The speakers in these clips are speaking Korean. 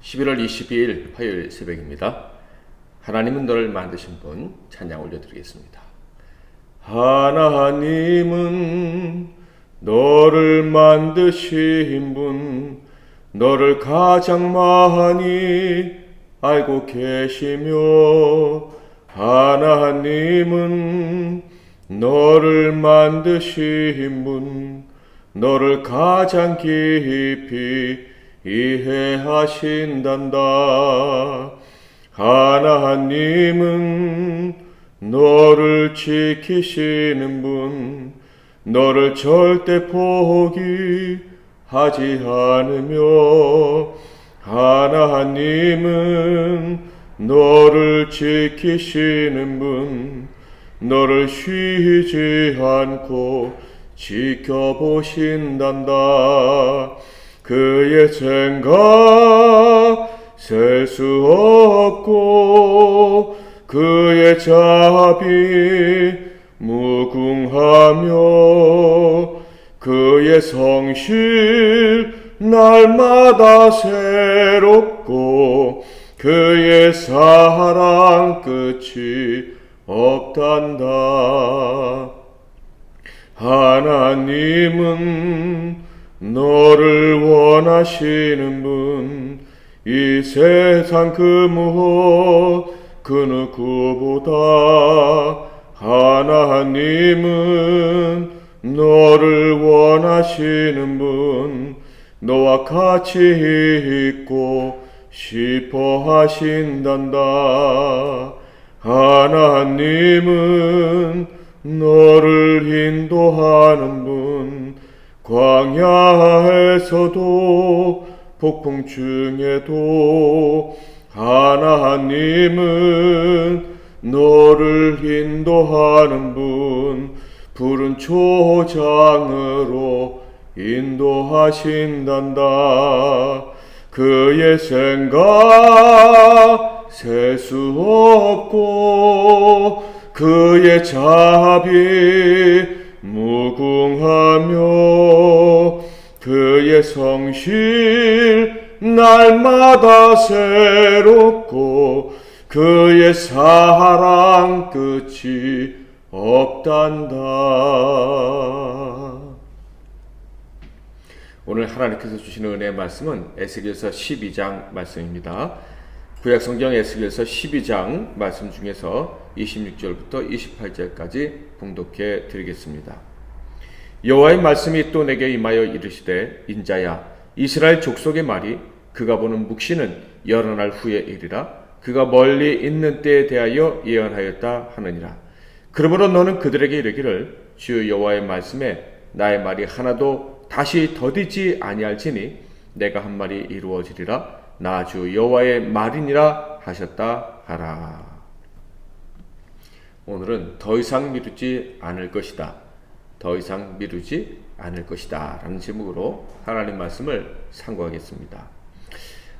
11월 22일 화요일 새벽입니다. 하나님은 너를 만드신 분 찬양 올려드리겠습니다. 하나님은 너를 만드신 분, 너를 가장 많이 알고 계시며, 하나님은 너를 만드신 분, 너를 가장 깊이 이해하신단다. 하나님은 너를 지키시는 분, 너를 절대 포기하지 않으며, 하나님은 너를 지키시는 분, 너를 쉬지 않고 지켜보신단다. 그의 생각 셀 수 없고 그의 자비 무궁하며, 그의 성실 날마다 새롭고 그의 사랑 끝이 없단다. 하나님은 너를 원하시는 분, 이 세상 그 무엇 그 누구보다 하나님은 너를 원하시는 분, 너와 같이 있고 싶어 하신단다. 하나님은 너를 인도하는 분, 광야에서도 폭풍 중에도 하나님은 너를 인도하는 분, 푸른 초장으로 인도하신단다. 그의 생각 셀 수 없고 그의 자비 무궁하며, 그의 성실 날마다 새롭고 그의 사랑 끝이 없단다. 오늘 하나님께서 주시는 은혜의 말씀은 에스겔서 12장 말씀입니다. 구약성경 에스겔서 12장 말씀 중에서 26절부터 28절까지 봉독해 드리겠습니다. 여호와의 말씀이 또 내게 임하여 이르시되, 인자야, 이스라엘 족속의 말이 그가 보는 묵시는 여러 날 후에 이르라. 그가 멀리 있는 때에 대하여 예언하였다 하느니라. 그러므로 너는 그들에게 이르기를, 주 여호와의 말씀에 나의 말이 하나도 다시 더디지 아니할지니 내가 한 말이 이루어지리라. 나 주 여호와의 말이니라 하셨다 하라. 오늘은 더 이상 미루지 않을 것이다, 더 이상 미루지 않을 것이다 라는 제목으로 하나님 말씀을 상고하겠습니다.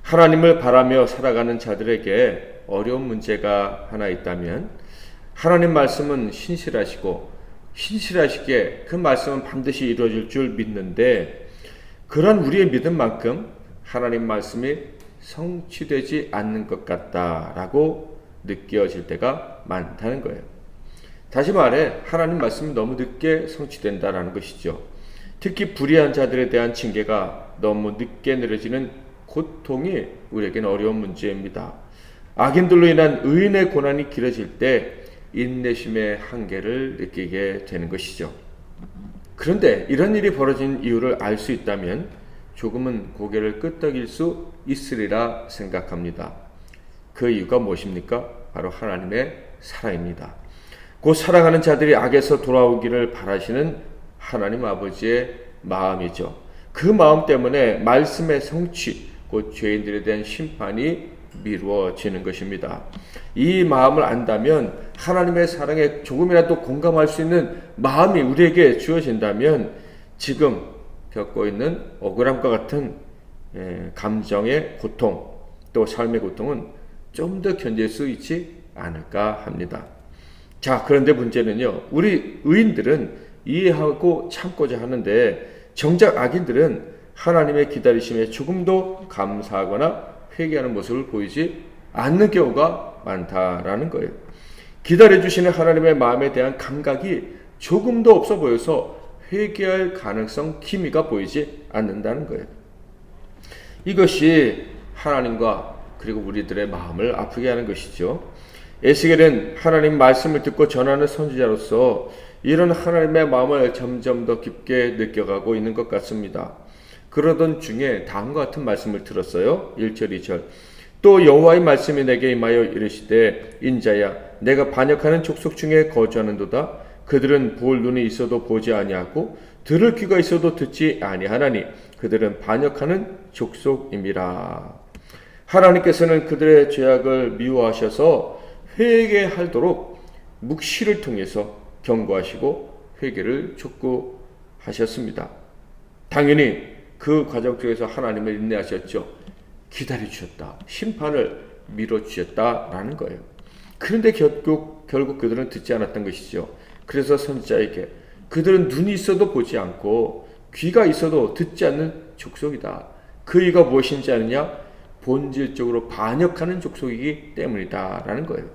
하나님을 바라며 살아가는 자들에게 어려운 문제가 하나 있다면, 하나님 말씀은 신실하시고 신실하시게 그 말씀은 반드시 이루어질 줄 믿는데, 그런 우리의 믿음만큼 하나님 말씀이 성취되지 않는 것 같다라고 느껴질 때가 많다는 거예요. 다시 말해 하나님 말씀이 너무 늦게 성취된다라는 것이죠. 특히 불의한 자들에 대한 징계가 너무 늦게 내려지는 고통이 우리에게는 어려운 문제입니다. 악인들로 인한 의인의 고난이 길어질 때 인내심의 한계를 느끼게 되는 것이죠. 그런데 이런 일이 벌어진 이유를 알 수 있다면 조금은 고개를 끄덕일 수 있으리라 생각합니다. 그 이유가 무엇입니까? 바로 하나님의 사랑입니다. 곧 사랑하는 자들이 악에서 돌아오기를 바라시는 하나님 아버지의 마음이죠. 그 마음 때문에 말씀의 성취, 곧 죄인들에 대한 심판이 미루어지는 것입니다. 이 마음을 안다면, 하나님의 사랑에 조금이라도 공감할 수 있는 마음이 우리에게 주어진다면, 지금 겪고 있는 억울함과 같은 감정의 고통, 또 삶의 고통은 좀 더 견딜 수 있지 않을까 합니다. 자, 그런데 문제는요, 우리 의인들은 이해하고 참고자 하는데 정작 악인들은 하나님의 기다리심에 조금도 감사하거나 회개하는 모습을 보이지 않는 경우가 많다라는 거예요. 기다려주시는 하나님의 마음에 대한 감각이 조금도 없어 보여서 회개할 가능성 기미가 보이지 않는다는 거예요. 이것이 하나님과 그리고 우리들의 마음을 아프게 하는 것이죠. 에스겔은 하나님 말씀을 듣고 전하는 선지자로서 이런 하나님의 마음을 점점 더 깊게 느껴가고 있는 것 같습니다. 그러던 중에 다음과 같은 말씀을 들었어요. 1절 2절 또 여호와의 말씀이 내게 임하여 이르시되 인자야 내가 반역하는 족속 중에 거주하는도다. 그들은 볼 눈이 있어도 보지 아니하고 들을 귀가 있어도 듣지 아니하나니 그들은 반역하는 족속임이라. 하나님께서는 그들의 죄악을 미워하셔서 회개하도록 묵시를 통해서 경고하시고 회개를 촉구하셨습니다. 당연히 그 과정 속에서 하나님을 인내하셨죠. 기다려주셨다. 심판을 미뤄주셨다라는 거예요. 그런데 결국 그들은 듣지 않았던 것이죠. 그래서 선지자에게 그들은 눈이 있어도 보지 않고 귀가 있어도 듣지 않는 족속이다. 그 이가 무엇인지 아느냐? 본질적으로 반역하는 족속이기 때문이다 라는 거예요.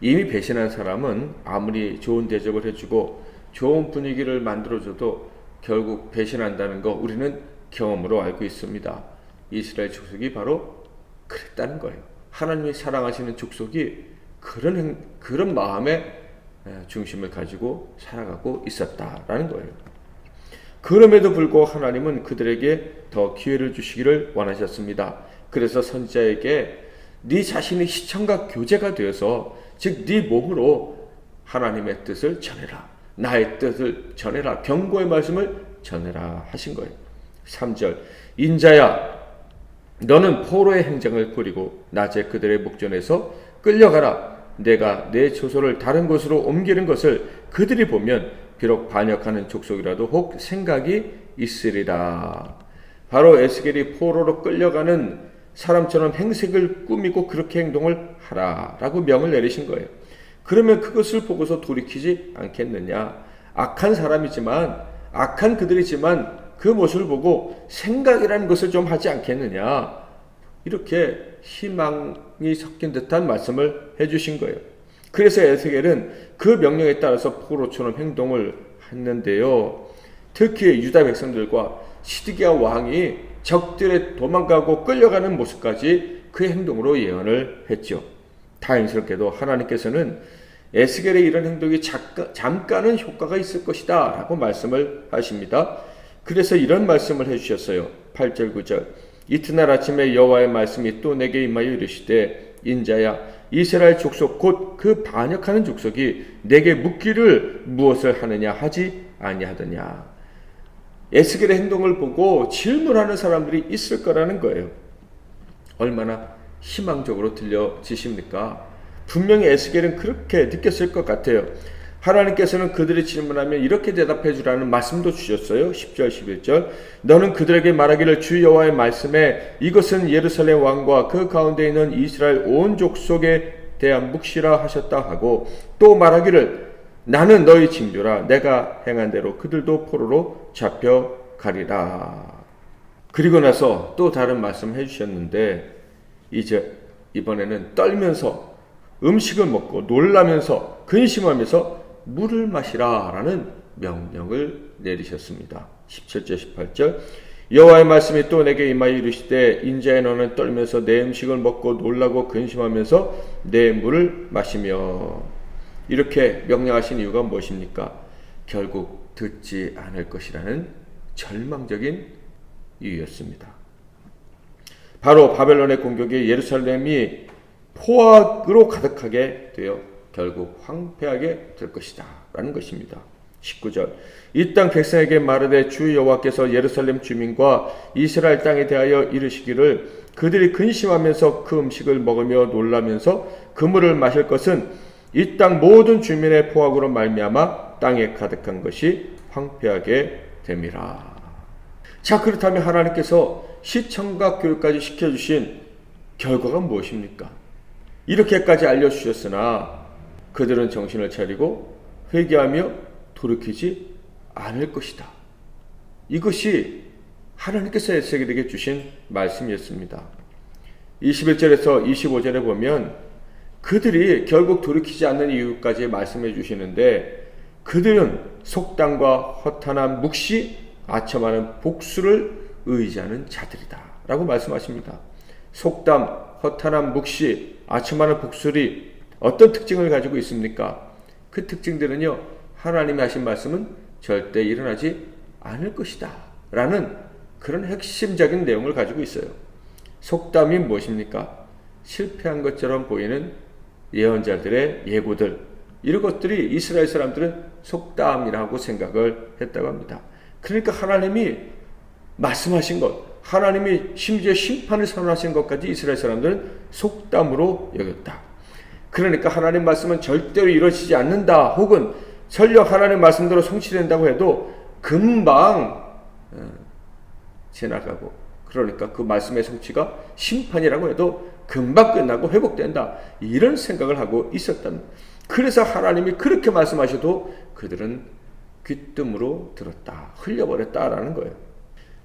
이미 배신한 사람은 아무리 좋은 대접을 해주고 좋은 분위기를 만들어줘도 결국 배신한다는 거 우리는 경험으로 알고 있습니다. 이스라엘 족속이 바로 그랬다는 거예요. 하나님이 사랑하시는 족속이 그런 마음의 중심을 가지고 살아가고 있었다라는 거예요. 그럼에도 불구하고 하나님은 그들에게 더 기회를 주시기를 원하셨습니다. 그래서 선지자에게 네 자신이 시청과 교제가 되어서 즉 네 몸으로 하나님의 뜻을 전해라. 나의 뜻을 전해라. 경고의 말씀을 전해라 하신 거예요. 3절 인자야 너는 포로의 행장을 꾸리고 낮에 그들의 목전에서 끌려가라. 내가 내 초소를 다른 곳으로 옮기는 것을 그들이 보면 비록 반역하는 족속이라도 혹 생각이 있으리라. 바로 에스겔이 포로로 끌려가는 사람처럼 행색을 꾸미고 그렇게 행동을 하라라고 명을 내리신 거예요. 그러면 그것을 보고서 돌이키지 않겠느냐. 악한 사람이지만 악한 그들이지만 그 모습을 보고 생각이라는 것을 좀 하지 않겠느냐. 이렇게 희망이 섞인 듯한 말씀을 해주신 거예요. 그래서 에스겔은 그 명령에 따라서 포로처럼 행동을 했는데요. 특히 유다 백성들과 시드기야 왕이 적들에 도망가고 끌려가는 모습까지 그 행동으로 예언을 했죠. 다행스럽게도 하나님께서는 에스겔의 이런 행동이 잠깐은 효과가 있을 것이다 라고 말씀을 하십니다. 그래서 이런 말씀을 해주셨어요. 8절 9절 이튿날 아침에 여호와의 말씀이 또 내게 임하여 이르시되 인자야 이스라엘 족속 곧 그 반역하는 족속이 내게 묻기를 무엇을 하느냐 하지 아니하더냐. 에스겔의 행동을 보고 질문하는 사람들이 있을 거라는 거예요. 얼마나 희망적으로 들려지십니까? 분명히 에스겔은 그렇게 느꼈을 것 같아요. 하나님께서는 그들이 질문하면 이렇게 대답해 주라는 말씀도 주셨어요. 10절 11절 너는 그들에게 말하기를 주 여호와의 말씀에 이것은 예루살렘 왕과 그 가운데 있는 이스라엘 온 족속에 대한 묵시라 하셨다 하고 또 말하기를 나는 너희 징조라 내가 행한 대로 그들도 포로로 잡혀가리라. 그리고 나서 또 다른 말씀 해주셨는데 이제 이번에는 떨면서 음식을 먹고 놀라면서 근심하면서 물을 마시라 라는 명령을 내리셨습니다. 17절 18절 여호와의 말씀이 또 내게 임하여 이르시되 인자야 너는 떨면서 내 음식을 먹고 놀라고 근심하면서 내 물을 마시며. 이렇게 명령하신 이유가 무엇입니까? 결국 듣지 않을 것이라는 절망적인 이유였습니다. 바로 바벨론의 공격이 예루살렘이 포악으로 가득하게 되어 결국 황폐하게 될 것이다 라는 것입니다. 19절 이 땅 백성에게 말하되 주 여호와께서 예루살렘 주민과 이스라엘 땅에 대하여 이르시기를 그들이 근심하면서 그 음식을 먹으며 놀라면서 그 물을 마실 것은 이 땅 모든 주민의 포악으로 말미암아 땅에 가득한 것이 황폐하게 됨이라. 자, 그렇다면 하나님께서 시청각 교육까지 시켜주신 결과가 무엇입니까? 이렇게까지 알려주셨으나 그들은 정신을 차리고 회개하며 돌이키지 않을 것이다. 이것이 하나님께서 에스겔에게 주신 말씀이었습니다. 21절에서 25절에 보면 그들이 결국 돌이키지 않는 이유까지 말씀해 주시는데, 그들은 속담과 허탄한 묵시, 아첨하는 복수를 의지하는 자들이다 라고 말씀하십니다. 속담, 허탄한 묵시, 아첨하는 복술이 어떤 특징을 가지고 있습니까? 그 특징들은요, 하나님이 하신 말씀은 절대 일어나지 않을 것이다 라는 그런 핵심적인 내용을 가지고 있어요. 속담이 무엇입니까? 실패한 것처럼 보이는 예언자들의 예고들, 이런 것들이 이스라엘 사람들은 속담이라고 생각을 했다고 합니다. 그러니까 하나님이 말씀하신 것, 하나님이 심지어 심판을 선언하신 것까지 이스라엘 사람들은 속담으로 여겼다. 그러니까 하나님 말씀은 절대로 이루어지지 않는다, 혹은 설령 하나님 말씀대로 성취된다고 해도 금방 지나가고, 그러니까 그 말씀의 성취가 심판이라고 해도 금방 끝나고 회복된다, 이런 생각을 하고 있었답니다. 그래서 하나님이 그렇게 말씀하셔도 그들은 귀뜸으로 들었다, 흘려버렸다라는 거예요.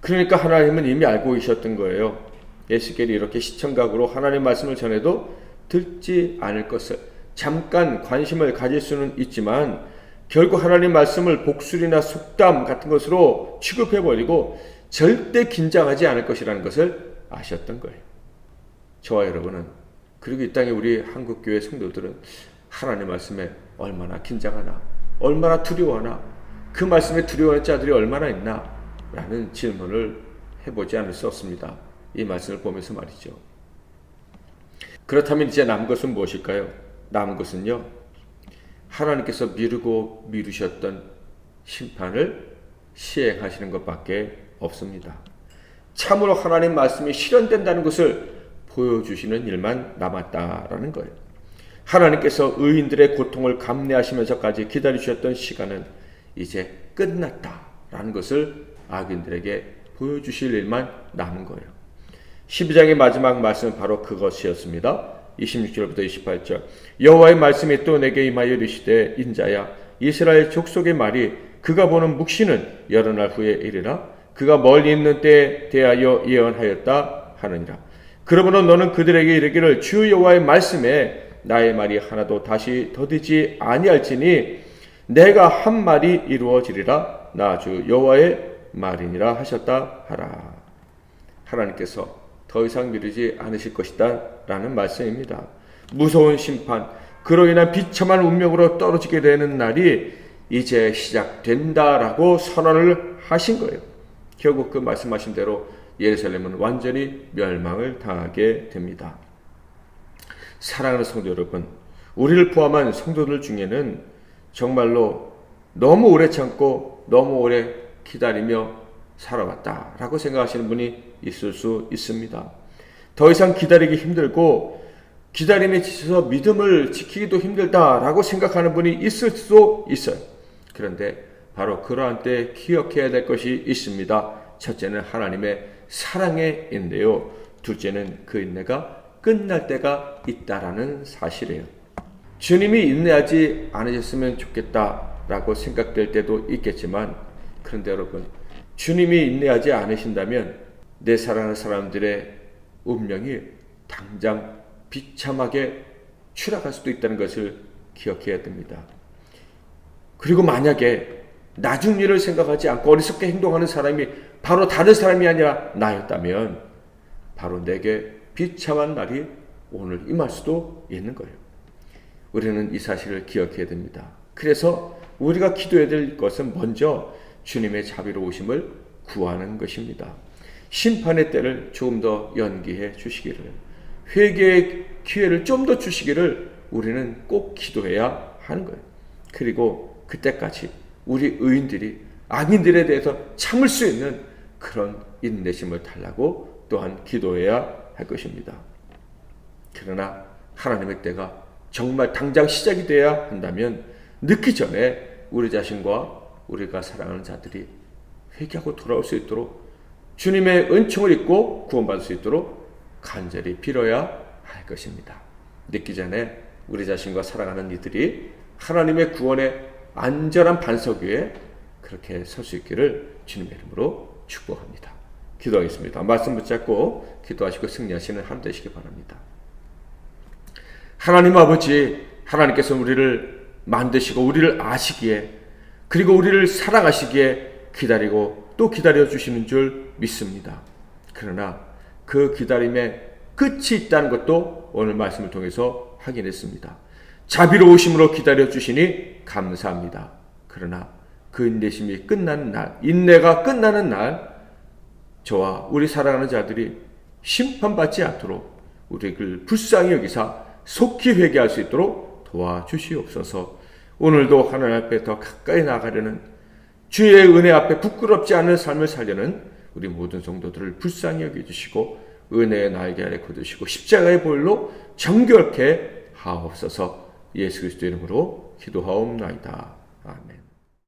그러니까 하나님은 이미 알고 계셨던 거예요. 에스겔이 이렇게 시청각으로 하나님 말씀을 전해도 듣지 않을 것을, 잠깐 관심을 가질 수는 있지만 결국 하나님 말씀을 복술이나 속담 같은 것으로 취급해버리고 절대 긴장하지 않을 것이라는 것을 아셨던 거예요. 저와 여러분은, 그리고 이 땅에 우리 한국교회 성도들은 하나님 말씀에 얼마나 긴장하나, 얼마나 두려워하나, 그 말씀에 두려워하는 자들이 얼마나 있나 라는 질문을 해보지 않을 수 없습니다. 이 말씀을 보면서 말이죠. 그렇다면 이제 남은 것은 무엇일까요? 남은 것은요, 하나님께서 미루고 미루셨던 심판을 시행하시는 것밖에 없습니다. 참으로 하나님 말씀이 실현된다는 것을 보여주시는 일만 남았다라는 거예요. 하나님께서 의인들의 고통을 감내하시면서까지 기다리셨던 시간은 이제 끝났다라는 것을 악인들에게 보여주실 일만 남은 거예요. 12장의 마지막 말씀은 바로 그것이었습니다. 26절부터 28절. 여호와의 말씀이 또 내게 임하여 이르시되, 인자야, 이스라엘 족속의 말이 그가 보는 묵시는 여러 날 후에 이르라. 그가 멀리 있는 때에 대하여 예언하였다 하느니라. 그러므로 너는 그들에게 이르기를, 주 여호와의 말씀에 나의 말이 하나도 다시 더디지 아니할지니 내가 한 말이 이루어지리라. 나 주 여호와의 말이니라 하셨다 하라. 하나님께서 더 이상 미루지 않으실 것이다 라는 말씀입니다. 무서운 심판, 그로 인한 비참한 운명으로 떨어지게 되는 날이 이제 시작된다라고 선언을 하신 거예요. 결국 그 말씀하신 대로 예루살렘은 완전히 멸망을 당하게 됩니다. 사랑하는 성도 여러분, 우리를 포함한 성도들 중에는 정말로 너무 오래 참고 너무 오래 기다리며 살아왔다라고 생각하시는 분이 있을 수 있습니다. 더 이상 기다리기 힘들고 기다림에 지쳐서 믿음을 지키기도 힘들다라고 생각하는 분이 있을 수도 있어요. 그런데 바로 그러한 때에 기억해야 될 것이 있습니다. 첫째는 하나님의 사랑의 인내요, 둘째는 그 인내가 끝날 때가 있다라는 사실이에요. 주님이 인내하지 않으셨으면 좋겠다라고 생각될 때도 있겠지만, 그런데 여러분, 주님이 인내하지 않으신다면 내 사랑하는 사람들의 운명이 당장 비참하게 추락할 수도 있다는 것을 기억해야 됩니다. 그리고 만약에 나중 일을 생각하지 않고 어리석게 행동하는 사람이 바로 다른 사람이 아니라 나였다면 바로 내게 비참한 날이 오늘 임할 수도 있는 거예요. 우리는 이 사실을 기억해야 됩니다. 그래서 우리가 기도해야 될 것은 먼저 주님의 자비로우심을 구하는 것입니다. 심판의 때를 조금 더 연기해 주시기를, 회개의 기회를 좀 더 주시기를 우리는 꼭 기도해야 하는 거예요. 그리고 그때까지 우리 의인들이 악인들에 대해서 참을 수 있는 그런 인내심을 달라고 또한 기도해야 할 것입니다. 그러나 하나님의 때가 정말 당장 시작이 돼야 한다면 늦기 전에 우리 자신과 우리가 사랑하는 자들이 회개하고 돌아올 수 있도록, 주님의 은총을 입고 구원받을 수 있도록 간절히 빌어야 할 것입니다. 늦기 전에 우리 자신과 사랑하는 이들이 하나님의 구원의 안전한 반석 위에 그렇게 설 수 있기를 주님의 이름으로 축복합니다. 기도하겠습니다. 말씀 붙잡고 기도하시고 승리하시는 하루 되시기 바랍니다. 하나님 아버지, 하나님께서 우리를 만드시고 우리를 아시기에, 그리고 우리를 사랑하시기에 기다리고 또 기다려주시는 줄 믿습니다. 그러나 그 기다림에 끝이 있다는 것도 오늘 말씀을 통해서 확인했습니다. 자비로우심으로 기다려주시니 감사합니다. 그러나 그 인내심이 끝나는 날, 인내가 끝나는 날, 저와 우리 사랑하는 자들이 심판받지 않도록 우리를 불쌍히 여기사 속히 회개할 수 있도록 도와주시옵소서. 오늘도 하나님 앞에 더 가까이 나가려는, 주의 은혜 앞에 부끄럽지 않은 삶을 살려는 우리 모든 성도들을 불쌍히 여겨주시고 은혜의 날개 아래 거두시고 십자가의 보혈로 정결케 하옵소서. 예수 그리스도 이름으로 기도하옵나이다. 아멘.